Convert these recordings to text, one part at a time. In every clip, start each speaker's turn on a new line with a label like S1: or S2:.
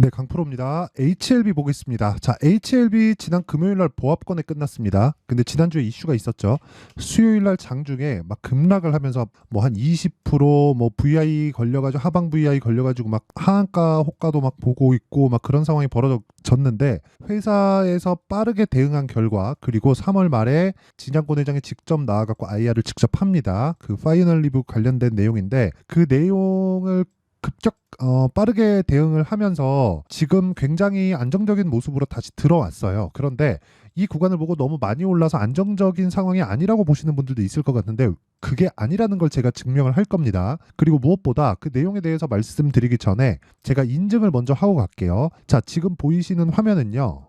S1: 네, 강프로입니다. HLB 보겠습니다. 자, HLB 지난 금요일 날 보합권에 끝났습니다. 근데 지난주에 이슈가 있었죠. 수요일 날 장중에 막 급락을 하면서 뭐 한 20%뭐 VI 걸려가지고 하방 VI 걸려가지고 막 하한가 호가도 막 보고 있고 막 그런 상황이 벌어졌는데 회사에서 빠르게 대응한 결과 그리고 3월 말에 진양권 회장이 직접 나와갖고 IR을 직접 합니다. 그 파이널 리뷰 관련된 내용인데 그 내용을 빠르게 대응을 하면서 지금 굉장히 안정적인 모습으로 다시 들어왔어요. 그런데 이 구간을 보고 너무 많이 올라서 안정적인 상황이 아니라고 보시는 분들도 있을 것 같은데 그게 아니라는 걸 제가 증명을 할 겁니다. 그리고 무엇보다 그 내용에 대해서 말씀드리기 전에 제가 인증을 먼저 하고 갈게요. 자, 지금 보이시는 화면은요.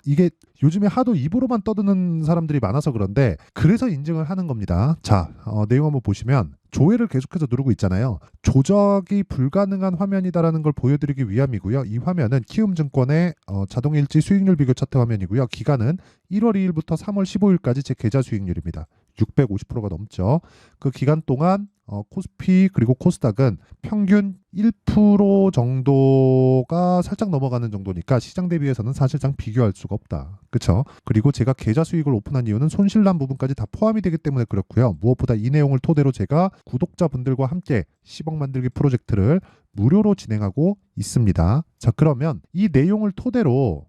S1: 이게 요즘에 하도 입으로만 떠드는 사람들이 많아서 그런데 그래서 인증을 하는 겁니다. 자, 내용 한번 보시면 조회를 계속해서 누르고 있잖아요. 조작이 불가능한 화면이다라는 걸 보여드리기 위함이고요. 이 화면은 키움증권의 자동일지 수익률 비교 차트 화면이고요. 기간은 1월 2일부터 3월 15일까지 제 계좌 수익률입니다. 650%가 넘죠. 그 기간 동안 코스피 그리고 코스닥은 평균 1% 정도가 살짝 넘어가는 정도니까 시장 대비해서는 사실상 비교할 수가 없다. 그렇죠? 그리고 제가 계좌 수익을 오픈한 이유는 손실난 부분까지 다 포함이 되기 때문에 그렇고요. 무엇보다 이 내용을 토대로 제가 구독자분들과 함께 10억 만들기 프로젝트를 무료로 진행하고 있습니다. 자, 그러면 이 내용을 토대로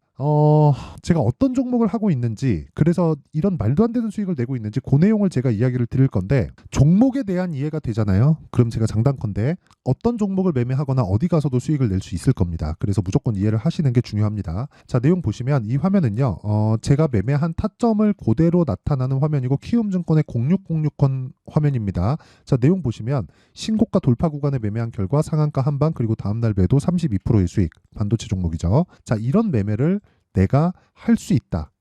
S1: 제가 어떤 종목을 하고 있는지, 그래서 이런 말도 안 되는 수익을 내고 있는지 그 내용을 제가 이야기를 드릴 건데, 종목에 대한 이해가 되잖아요. 그럼 제가 장단컨대 어떤 종목을 매매하거나 어디 가서도 수익을 낼 수 있을 겁니다. 그래서 무조건 이해를 하시는 게 중요합니다. 자, 내용 보시면 이 화면은요. 제가 매매한 타점을 그대로 나타나는 화면이고 키움증권의 0606권 화면입니다. 자, 내용 보시면 신고가 돌파 구간에 매매한 결과 상한가 한방 그리고 다음날 매도 32%의 수익, 반도체 종목이죠. 자, 이런 매매를 내가 할 수 있다.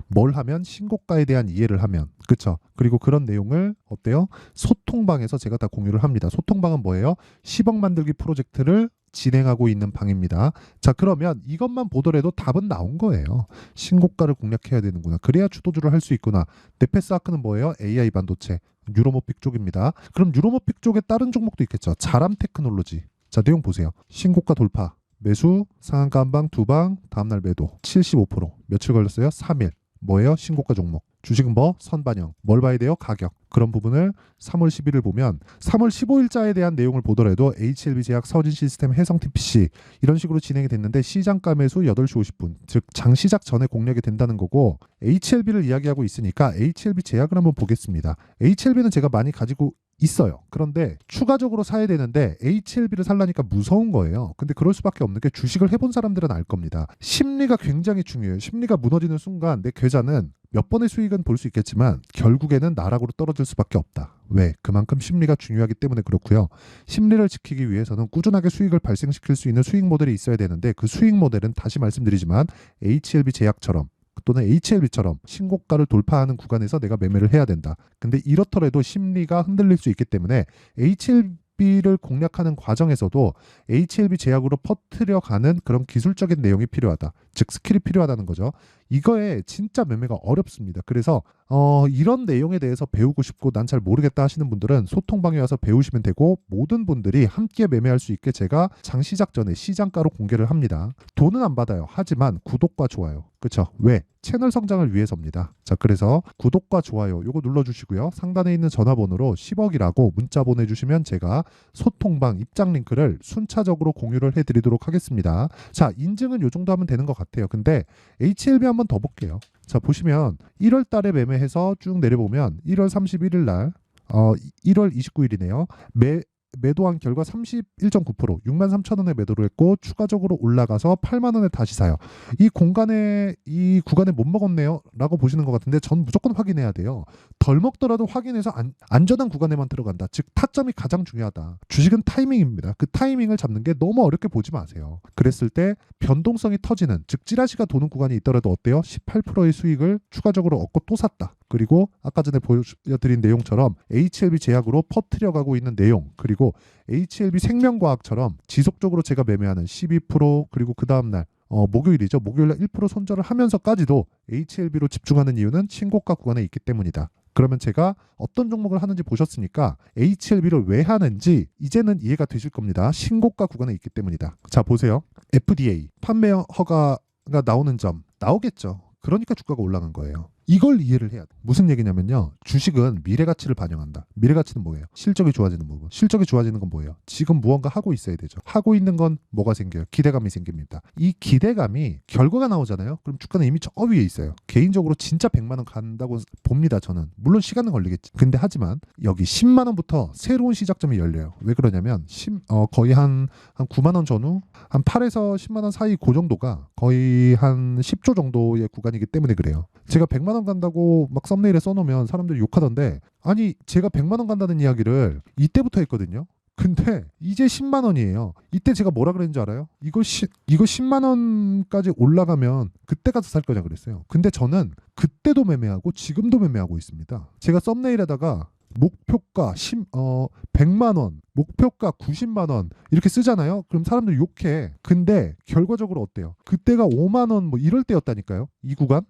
S1: 뭘 하면? 신고가에 대한 이해를 하면. 그렇죠? 그리고 그런 내용을 어때요? 소통방에서 제가 다 공유를 합니다. 소통방은 뭐예요? 10억 만들기 프로젝트를 진행하고 있는 방입니다. 자, 그러면 이것만 보더라도 답은 나온 거예요. 신고가를 공략해야 되는구나. 그래야 주도주를 할 수 있구나. 네페스아크는 뭐예요? AI 반도체, 유로모픽 쪽입니다. 그럼 유로모픽 쪽에 다른 종목도 있겠죠. 자람 테크놀로지. 자, 내용 보세요. 신고가 돌파. 매수, 상한가 한방, 두방, 다음날 매도 75%. 며칠 걸렸어요? 3일. 뭐예요? 신고가 종목. 주식은 뭐? 선반영. 뭘 봐야 돼요? 가격. 그런 부분을 3월 10일을 보면 3월 15일자에 대한 내용을 보더라도 HLB 제약, 서진시스템, 해성 TPC 이런 식으로 진행이 됐는데 시장가 매수 8시 50분. 즉 장 시작 전에 공략이 된다는 거고 HLB를 이야기하고 있으니까 HLB 제약을 한번 보겠습니다. HLB는 제가 많이 가지고 있어요. 그런데 추가적으로 사야 되는데 HLB를 살라니까 무서운 거예요. 근데 그럴 수밖에 없는 게 주식을 해본 사람들은 알 겁니다. 심리가 굉장히 중요해요. 심리가 무너지는 순간 내 계좌는 몇 번의 수익은 볼 수 있겠지만 결국에는 나락으로 떨어질 수밖에 없다. 왜? 그만큼 심리가 중요하기 때문에 그렇고요. 심리를 지키기 위해서는 꾸준하게 수익을 발생시킬 수 있는 수익 모델이 있어야 되는데 그 수익 모델은 다시 말씀드리지만 HLB 제약처럼 또는 HLB처럼 신고가를 돌파하는 구간에서 내가 매매를 해야 된다. 근데 이렇더라도 심리가 흔들릴 수 있기 때문에 HLB를 공략하는 과정에서도 HLB 제약으로 퍼뜨려가는 그런 기술적인 내용이 필요하다. 즉 스킬이 필요하다는 거죠. 이거에 진짜 매매가 어렵습니다. 그래서 이런 내용에 대해서 배우고 싶고 난 잘 모르겠다 하시는 분들은 소통방에 와서 배우시면 되고 모든 분들이 함께 매매할 수 있게 제가 장 시작 전에 시장가로 공개를 합니다. 돈은 안 받아요. 하지만 구독과 좋아요. 그렇죠? 왜? 채널 성장을 위해서입니다. 자, 그래서 구독과 좋아요 요거 눌러주시고요. 상단에 있는 전화번호로 10억이라고 문자 보내주시면 제가 소통방 입장 링크를 순차적으로 공유를 해드리도록 하겠습니다. 자, 인증은 요 정도 하면 되는 것 같아요. 근데 HLB 한번 더 볼게요. 자, 보시면 1월 달에 매매해서 쭉 내려보면 1월 31일 날 1월 29일이네요. 매도한 결과 31.9% 63,000원에 매도를 했고 추가적으로 올라가서 8만 원에 다시 사요. 이 구간에 못 먹었네요 라고 보시는 것 같은데 전 무조건 확인해야 돼요. 덜 먹더라도 확인해서 안전한 구간에만 들어간다. 즉 타점이 가장 중요하다. 주식은 타이밍입니다. 그 타이밍을 잡는 게 너무 어렵게 보지 마세요. 그랬을 때 변동성이 터지는 즉 찌라시가 도는 구간이 있더라도 어때요? 18%의 수익을 추가적으로 얻고 또 샀다. 그리고 아까 전에 보여드린 내용처럼 HLB 제약으로 퍼뜨려가고 있는 내용 그리고 HLB 생명과학처럼 지속적으로 제가 매매하는 12% 그리고 그 다음날 목요일이죠. 목요일날 1% 손절을 하면서까지도 HLB로 집중하는 이유는 신고가 구간에 있기 때문이다. 그러면 제가 어떤 종목을 하는지 보셨으니까 HLB를 왜 하는지 이제는 이해가 되실 겁니다. 신고가 구간에 있기 때문이다. 자, 보세요. FDA 판매 허가가 나오는 점 나오겠죠. 그러니까 주가가 올라간 거예요. 이걸 이해를 해야 돼. 무슨 얘기냐면요. 주식은 미래 가치를 반영한다. 미래 가치는 뭐예요? 실적이 좋아지는 부분. 실적이 좋아지는 건 뭐예요? 지금 무언가 하고 있어야 되죠. 하고 있는 건 뭐가 생겨요? 기대감이 생깁니다. 이 기대감이 결과가 나오잖아요. 그럼 주가는 이미 저 위에 있어요. 개인적으로 진짜 100만 원 간다고 봅니다. 저는. 물론 시간은 걸리겠지. 근데 하지만 여기 10만 원부터 새로운 시작점이 열려요. 왜 그러냐면 거의 한 9만 원 전후 한 8에서 10만 원 사이 그 정도가 거의 한 10조 정도의 구간이기 때문에 그래요. 제가 100만 원 간다고 막 썸네일에 써놓으면 사람들이 욕하던데, 아니 제가 100만 원 간다는 이야기를 이때부터 했거든요. 근데 이제 10만 원이에요. 이때 제가 뭐라 그랬는지 알아요? 이거 10만 원까지 올라가면 그때 가서 살 거냐 그랬어요. 근데 저는 그때도 매매하고 지금도 매매하고 있습니다. 제가 썸네일에다가 목표가 100만 원, 목표가 90만 원 이렇게 쓰잖아요. 그럼 사람들이 욕해. 근데 결과적으로 어때요? 그때가 5만 원 뭐 이럴 때였다니까요. 이 구간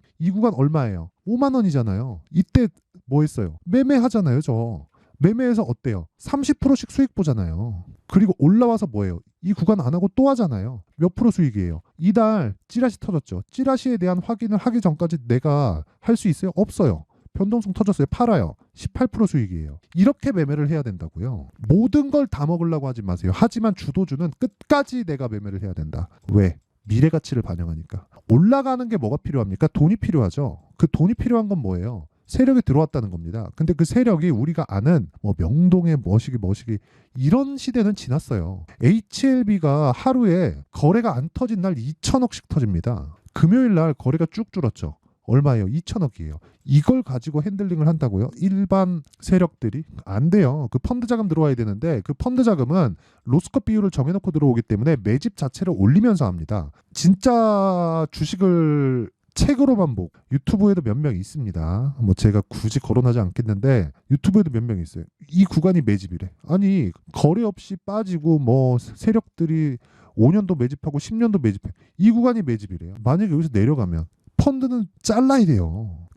S1: 얼마예요? 5만 원이잖아요. 이때 뭐 했어요? 매매하잖아요, 저. 매매해서 어때요? 30%씩 수익 보잖아요. 그리고 올라와서 뭐예요? 이 구간 안 하고 또 하잖아요. 몇 프로 수익이에요? 이달 찌라시 터졌죠. 찌라시에 대한 확인을 하기 전까지 내가 할 수 있어요? 없어요. 변동성 터졌어요. 팔아요. 18% 수익이에요. 이렇게 매매를 해야 된다고요. 모든 걸 다 먹으려고 하지 마세요. 하지만 주도주는 끝까지 내가 매매를 해야 된다. 왜? 미래 가치를 반영하니까. 올라가는 게 뭐가 필요합니까? 돈이 필요하죠. 그 돈이 필요한 건 뭐예요? 세력이 들어왔다는 겁니다. 근데 그 세력이 우리가 아는 뭐 명동의 머시기 이런 시대는 지났어요. HLB가 하루에 거래가 안 터진 날 2천억씩 터집니다. 금요일 날 거래가 쭉 줄었죠. 얼마예요? 2천억이에요. 이걸 가지고 핸들링을 한다고요? 일반 세력들이? 안 돼요. 그 펀드 자금 들어와야 되는데 그 펀드 자금은 로스컷 비율을 정해놓고 들어오기 때문에 매집 자체를 올리면서 합니다. 진짜 주식을 책으로만 보고 유튜브에도 몇 명 있습니다. 뭐 제가 굳이 거론하지 않겠는데 유튜브에도 몇 명 있어요. 이 구간이 매집이래. 아니 거래 없이 빠지고 뭐 세력들이 5년도 매집하고 10년도 매집해. 이 구간이 매집이래요. 만약에 여기서 내려가면 펀드는 잘라야 돼요.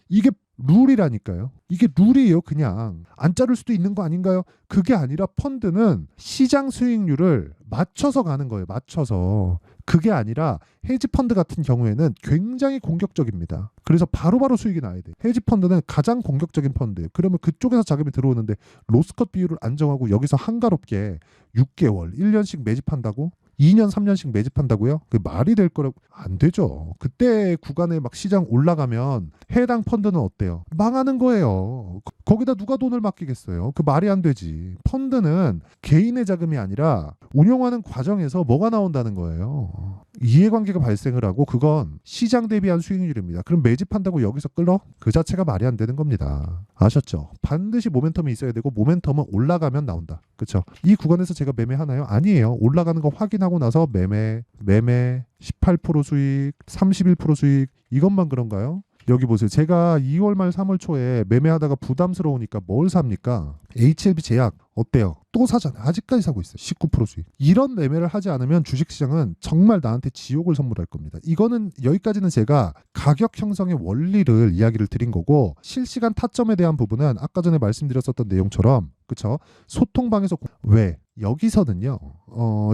S1: 이게 룰이라니까요. 이게 룰이에요. 그냥 안 자를 수도 있는 거 아닌가요? 그게 아니라 펀드는 시장 수익률을 맞춰서 가는 거예요. 맞춰서. 그게 아니라 헤지펀드 같은 경우에는 굉장히 공격적입니다. 그래서 바로바로 수익이 나야 돼. 헤지펀드는 가장 공격적인 펀드예요. 그러면 그쪽에서 자금이 들어오는데 로스컷 비율을 안정하고 여기서 한가롭게 6개월, 1년씩 매집한다고? 2년, 3년씩 매집한다고요? 그 말이 될 거라고? 안 되죠. 그때 구간에 막 시장 올라가면 해당 펀드는 어때요? 망하는 거예요. 거기다 누가 돈을 맡기겠어요? 그 말이 안 되지. 펀드는 개인의 자금이 아니라 운영하는 과정에서 뭐가 나온다는 거예요. 이해관계가 발생을 하고 그건 시장 대비한 수익률입니다. 그럼 매집한다고 여기서 끌어? 그 자체가 말이 안 되는 겁니다. 아셨죠? 반드시 모멘텀이 있어야 되고 모멘텀은 올라가면 나온다. 그렇죠? 이 구간에서 제가 매매하나요? 아니에요. 올라가는 거 확인하고 나서 매매 18% 수익, 31% 수익 이것만 그런가요? 여기 보세요. 제가 2월 말 3월 초에 매매하다가 부담스러우니까 뭘 삽니까? HLB 제약 어때요? 또 사잖아요. 아직까지 사고 있어요. 19% 수익. 이런 매매를 하지 않으면 주식시장은 정말 나한테 지옥을 선물할 겁니다. 이거는 여기까지는 제가 가격 형성의 원리를 이야기를 드린 거고 실시간 타점에 대한 부분은 아까 전에 말씀드렸었던 내용처럼 그쵸? 소통방에서 왜? 여기서는요.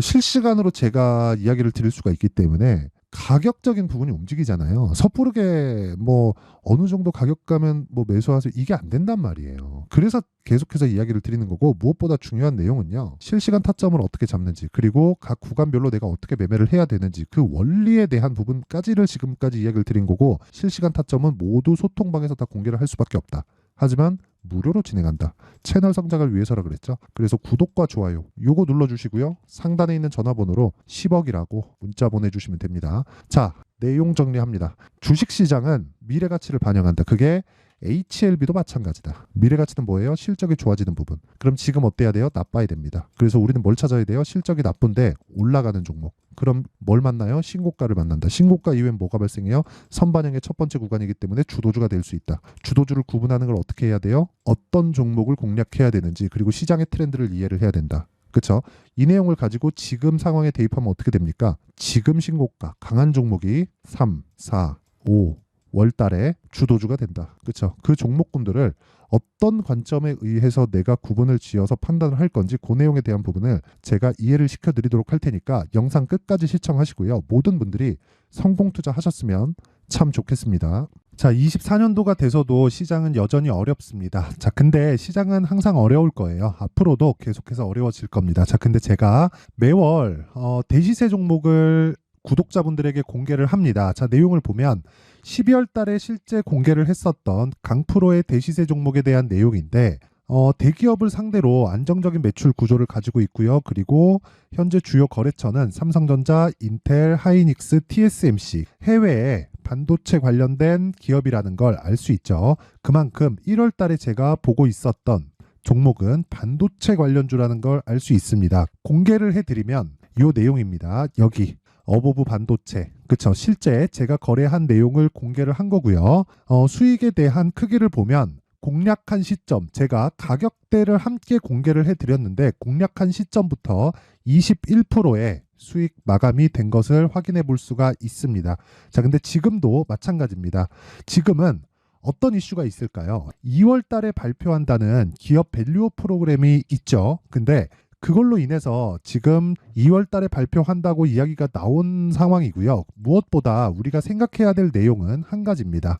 S1: 실시간으로 제가 이야기를 드릴 수가 있기 때문에 가격적인 부분이 움직이잖아요. 섣부르게 뭐 어느 정도 가격 가면 뭐 매수하세요. 이게 안 된단 말이에요. 그래서 계속해서 이야기를 드리는 거고 무엇보다 중요한 내용은요. 실시간 타점을 어떻게 잡는지 그리고 각 구간별로 내가 어떻게 매매를 해야 되는지 그 원리에 대한 부분까지를 지금까지 이야기를 드린 거고 실시간 타점은 모두 소통방에서 다 공개를 할 수밖에 없다. 하지만 무료로 진행한다. 채널 성장을 위해서라 그랬죠. 그래서 구독과 좋아요 요거 눌러주시고요. 상단에 있는 전화번호로 10억이라고 문자 보내주시면 됩니다. 자, 내용 정리합니다. 주식시장은 미래가치를 반영한다. 그게 HLB도 마찬가지다. 미래가치는 뭐예요? 실적이 좋아지는 부분. 그럼 지금 어때야 돼요? 나빠야 됩니다. 그래서 우리는 뭘 찾아야 돼요? 실적이 나쁜데 올라가는 종목. 그럼 뭘 만나요? 신고가를 만난다. 신고가 이후엔 뭐가 발생해요? 선반영의 첫 번째 구간이기 때문에 주도주가 될 수 있다. 주도주를 구분하는 걸 어떻게 해야 돼요? 어떤 종목을 공략해야 되는지 그리고 시장의 트렌드를 이해를 해야 된다. 그렇죠? 이 내용을 가지고 지금 상황에 대입하면 어떻게 됩니까? 지금 신고가 강한 종목이 3, 4, 5, 월달에 주도주가 된다. 그렇죠? 그 종목군들을 어떤 관점에 의해서 내가 구분을 지어서 판단을 할 건지 그 내용에 대한 부분을 제가 이해를 시켜드리도록 할 테니까 영상 끝까지 시청하시고요. 모든 분들이 성공 투자하셨으면 참 좋겠습니다. 자, 24년도가 돼서도 시장은 여전히 어렵습니다. 자, 근데 시장은 항상 어려울 거예요. 앞으로도 계속해서 어려워질 겁니다. 자, 근데 제가 매월 대시세 종목을 구독자분들에게 공개를 합니다. 자, 내용을 보면 12월 달에 실제 공개를 했었던 강프로의 대시세 종목에 대한 내용인데 대기업을 상대로 안정적인 매출 구조를 가지고 있고요. 그리고 현재 주요 거래처는 삼성전자, 인텔, 하이닉스, TSMC, 해외에 반도체 관련된 기업이라는 걸 알 수 있죠. 그만큼 1월 달에 제가 보고 있었던 종목은 반도체 관련주라는 걸 알 수 있습니다. 공개를 해드리면 이 내용입니다. 여기 어보브 반도체, 그쵸? 실제 제가 거래한 내용을 공개를 한 거고요. 수익에 대한 크기를 보면 공략한 시점, 제가 가격대를 함께 공개를 해드렸는데 공략한 시점부터 21%의 수익 마감이 된 것을 확인해 볼 수가 있습니다. 자, 근데 지금도 마찬가지입니다. 지금은 어떤 이슈가 있을까요? 2월 달에 발표한다는 기업 밸류업 프로그램이 있죠. 근데 그걸로 인해서 지금 2월 달에 발표한다고 이야기가 나온 상황이고요. 무엇보다 우리가 생각해야 될 내용은 한 가지입니다.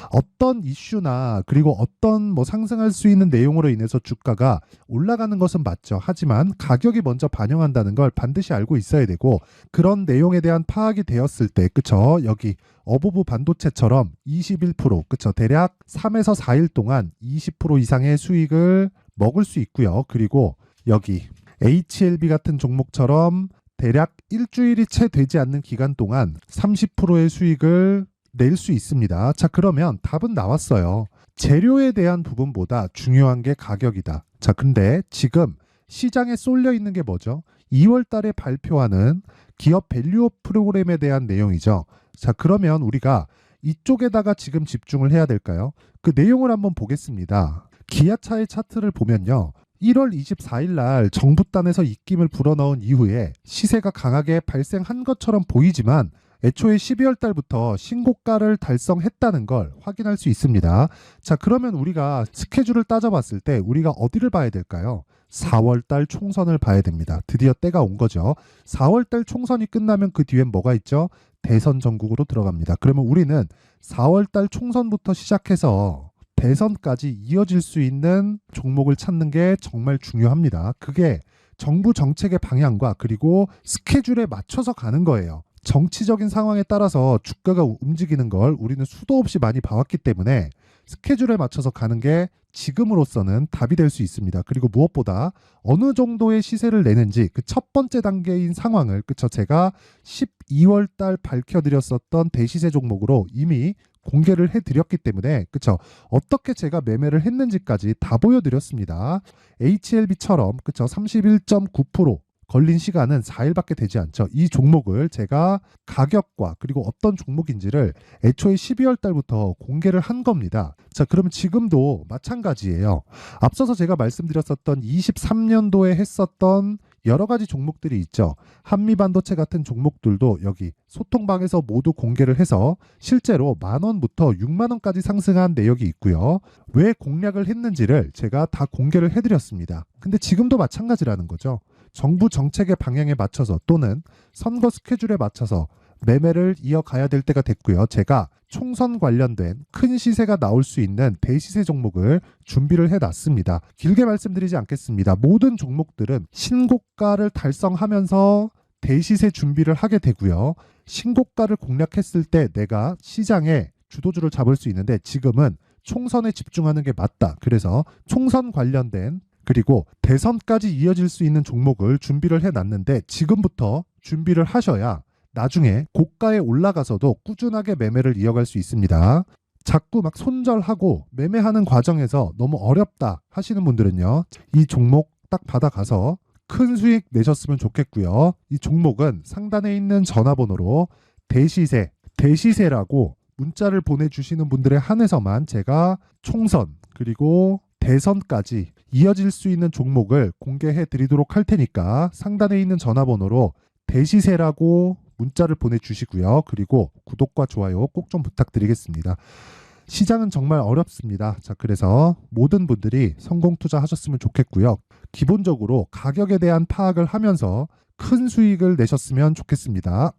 S1: 어떤 이슈나 그리고 어떤 상승할 수 있는 내용으로 인해서 주가가 올라가는 것은 맞죠. 하지만 가격이 먼저 반영한다는 걸 반드시 알고 있어야 되고 그런 내용에 대한 파악이 되었을 때, 그쵸? 여기 어보브 반도체처럼 21%, 그쵸? 대략 3에서 4일 동안 20% 이상의 수익을 먹을 수 있고요. 그리고 여기 HLB 같은 종목처럼 대략 일주일이 채 되지 않는 기간 동안 30%의 수익을 낼 수 있습니다. 자, 그러면 답은 나왔어요. 재료에 대한 부분보다 중요한 게 가격이다. 자, 근데 지금 시장에 쏠려 있는 게 뭐죠? 2월 달에 발표하는 기업 밸류업 프로그램에 대한 내용이죠. 자, 그러면 우리가 이쪽에다가 지금 집중을 해야 될까요? 그 내용을 한번 보겠습니다. 기아차의 차트를 보면요. 1월 24일 날 정부단에서 입김을 불어넣은 이후에 시세가 강하게 발생한 것처럼 보이지만 애초에 12월 달부터 신고가를 달성했다는 걸 확인할 수 있습니다. 자, 그러면 우리가 스케줄을 따져봤을 때 우리가 어디를 봐야 될까요? 4월 달 총선을 봐야 됩니다. 드디어 때가 온 거죠. 4월 달 총선이 끝나면 그 뒤엔 뭐가 있죠? 대선 전국으로 들어갑니다. 그러면 우리는 4월 달 총선부터 시작해서 대선까지 이어질 수 있는 종목을 찾는 게 정말 중요합니다. 그게 정부 정책의 방향과 그리고 스케줄에 맞춰서 가는 거예요. 정치적인 상황에 따라서 주가가 움직이는 걸 우리는 수도 없이 많이 봐왔기 때문에 스케줄에 맞춰서 가는 게 지금으로서는 답이 될 수 있습니다. 그리고 무엇보다 어느 정도의 시세를 내는지 그 첫 번째 단계인 상황을, 그쵸? 제가 12월 달 밝혀드렸었던 대시세 종목으로 이미 공개를 해드렸기 때문에, 그쵸? 어떻게 제가 매매를 했는지까지 다 보여드렸습니다. HLB처럼, 그쵸? 31.9% 걸린 시간은 4일밖에 되지 않죠. 이 종목을 제가 가격과 그리고 어떤 종목인지를 애초에 12월 달부터 공개를 한 겁니다. 자, 그러면 지금도 마찬가지예요. 앞서서 제가 말씀드렸었던 23년도에 했었던 여러 가지 종목들이 있죠. 한미반도체 같은 종목들도 여기 소통방에서 모두 공개를 해서 실제로 10,000원부터 60,000원까지 상승한 내역이 있고요. 왜 공략을 했는지를 제가 다 공개를 해드렸습니다. 근데 지금도 마찬가지라는 거죠. 정부 정책의 방향에 맞춰서 또는 선거 스케줄에 맞춰서 매매를 이어가야 될 때가 됐고요. 제가 총선 관련된 큰 시세가 나올 수 있는 대시세 종목을 준비를 해놨습니다. 길게 말씀드리지 않겠습니다. 모든 종목들은 신고가를 달성하면서 대시세 준비를 하게 되고요. 신고가를 공략했을 때 내가 시장에 주도주를 잡을 수 있는데 지금은 총선에 집중하는 게 맞다. 그래서 총선 관련된 그리고 대선까지 이어질 수 있는 종목을 준비를 해놨는데 지금부터 준비를 하셔야 나중에 고가에 올라가서도 꾸준하게 매매를 이어갈 수 있습니다. 자꾸 막 손절하고 매매하는 과정에서 너무 어렵다 하시는 분들은요. 이 종목 딱 받아가서 큰 수익 내셨으면 좋겠고요. 이 종목은 상단에 있는 전화번호로 대시세라고 문자를 보내주시는 분들에 한해서만 제가 총선 그리고 대선까지 이어질 수 있는 종목을 공개해 드리도록 할 테니까 상단에 있는 전화번호로 대시세라고 문자를 보내주시고요. 그리고 구독과 좋아요 꼭 좀 부탁드리겠습니다. 시장은 정말 어렵습니다. 자, 그래서 모든 분들이 성공 투자하셨으면 좋겠고요. 기본적으로 가격에 대한 파악을 하면서 큰 수익을 내셨으면 좋겠습니다.